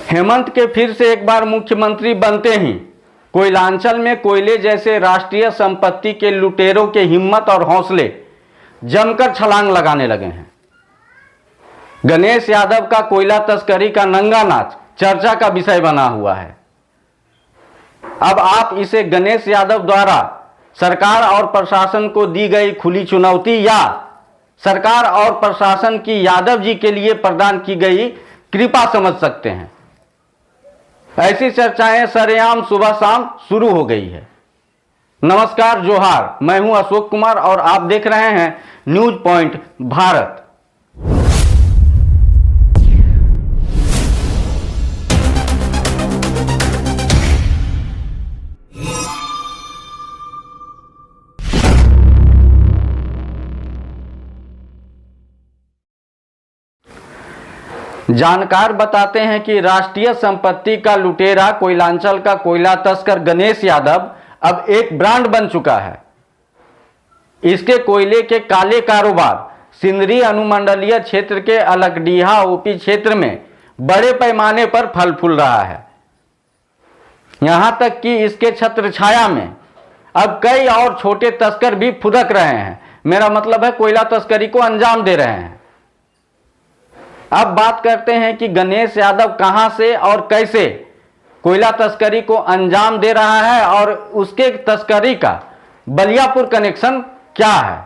हेमंत के फिर से एक बार मुख्यमंत्री बनते ही कोयलांचल में कोयले जैसे राष्ट्रीय संपत्ति के लुटेरों के हिम्मत और हौसले जमकर छलांग लगाने लगे हैं। गणेश यादव का कोयला तस्करी का नंगा नाच चर्चा का विषय बना हुआ है। अब आप इसे गणेश यादव द्वारा सरकार और प्रशासन को दी गई खुली चुनौती या सरकार और प्रशासन की यादव जी के लिए प्रदान की गई कृपा समझ सकते हैं। ऐसी चर्चाएं सरेआम सुबह शाम शुरू हो गई है। नमस्कार, जोहार, मैं हूं अशोक कुमार और आप देख रहे हैं न्यूज पॉइंट भारत। जानकार बताते हैं कि राष्ट्रीय संपत्ति का लुटेरा कोयलांचल का कोयला तस्कर गणेश यादव अब एक ब्रांड बन चुका है। इसके कोयले के काले कारोबार सिंदरी अनुमंडलीय क्षेत्र के अलगडीहा ओपी क्षेत्र में बड़े पैमाने पर फल फूल रहा है। यहां तक कि इसके छत्र छाया में अब कई और छोटे तस्कर भी फुदक रहे हैं। मेरा मतलब है कोयला तस्करी को अंजाम दे रहे हैं। अब बात करते हैं कि गणेश यादव कहां से और कैसे कोयला तस्करी को अंजाम दे रहा है और उसके तस्करी का बलियापुर कनेक्शन क्या है।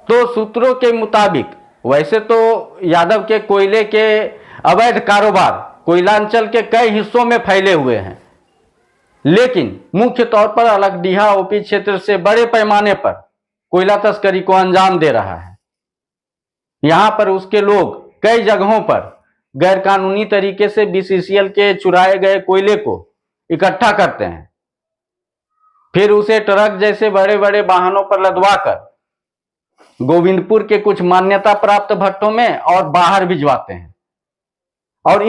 तो सूत्रों के मुताबिक वैसे तो यादव के कोयले के अवैध कारोबार कोयलांचल के कई हिस्सों में फैले हुए हैं, लेकिन मुख्य तौर पर अलगडीहा ओपी क्षेत्र से बड़े पैमाने पर कोयला तस्करी को अंजाम दे रहा है। यहां पर उसके लोग कई जगहों पर गैरकानूनी तरीके से बीसीसीएल के चुराए गए कोयले को इकट्ठा करते हैं, फिर उसे ट्रक जैसे बड़े बड़े वाहनों पर लदवाकर गोविंदपुर के कुछ मान्यता प्राप्त भट्टों में और बाहर भिजवाते हैं। और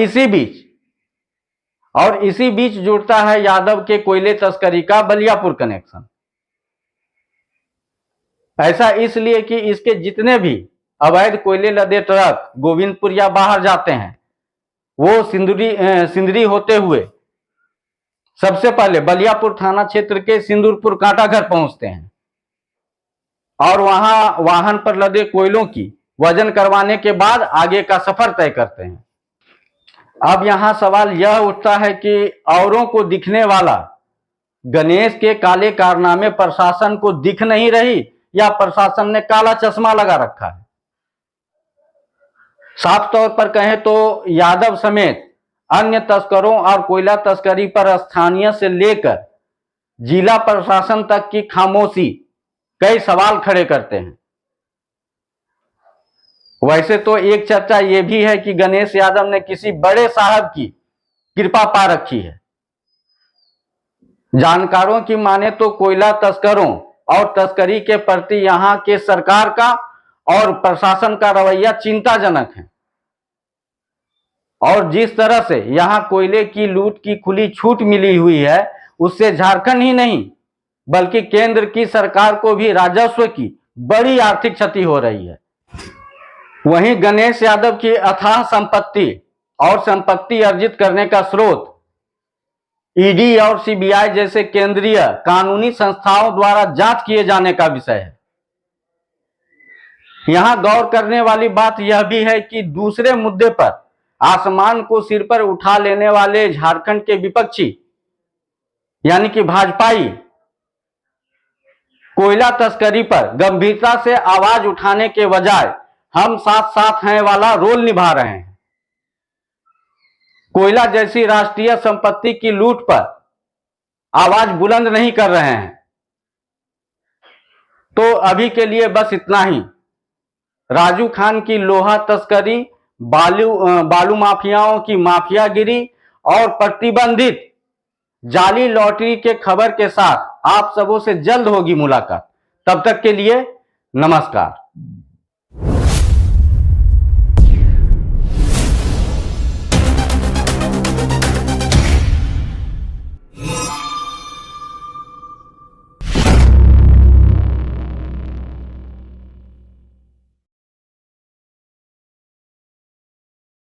इसी बीच जुड़ता है यादव के कोयले तस्करी का बलियापुर कनेक्शन। ऐसा इसलिए कि इसके जितने भी अवैध कोयले लदे ट्रक गोविंदपुर या बाहर जाते हैं वो सिंदरी होते हुए सबसे पहले बलियापुर थाना क्षेत्र के सिंदूरपुर कांटाघर पहुंचते हैं और वहां वाहन पर लदे कोयलों की वजन करवाने के बाद आगे का सफर तय करते हैं। अब यहां सवाल यह उठता है कि औरों को दिखने वाला गणेश के काले कारनामे प्रशासन को दिख नहीं रही या प्रशासन ने काला चश्मा लगा रखा है। साफ तौर पर कहें तो यादव समेत अन्य तस्करों और कोयला तस्करी पर स्थानीय से लेकर जिला प्रशासन तक की खामोशी कई सवाल खड़े करते हैं। वैसे तो एक चर्चा यह भी है कि गणेश यादव ने किसी बड़े साहब की कृपा पा रखी है। जानकारों की माने तो कोयला तस्करों और तस्करी के प्रति यहां के सरकार का और प्रशासन का रवैया चिंताजनक है। और जिस तरह से यहां कोयले की लूट की खुली छूट मिली हुई है, उससे झारखंड ही नहीं बल्कि केंद्र की सरकार को भी राजस्व की बड़ी आर्थिक क्षति हो रही है। वहीं गणेश यादव की अथाह संपत्ति और संपत्ति अर्जित करने का स्रोत ईडी और सीबीआई जैसे केंद्रीय कानूनी संस्थाओं द्वारा जांच किए जाने का विषय है। यहां गौर करने वाली बात यह भी है कि दूसरे मुद्दे पर आसमान को सिर पर उठा लेने वाले झारखंड के विपक्षी यानी कि भाजपाई कोयला तस्करी पर गंभीरता से आवाज उठाने के बजाय हम साथ साथ हैं वाला रोल निभा रहे हैं। कोयला जैसी राष्ट्रीय संपत्ति की लूट पर आवाज बुलंद नहीं कर रहे हैं। तो अभी के लिए बस इतना ही। राजू खान की लोहा तस्करी, बालू माफियाओं की माफियागिरी और प्रतिबंधित जाली लॉटरी के खबर के साथ आप सबों से जल्द होगी मुलाकात। तब तक के लिए नमस्कार।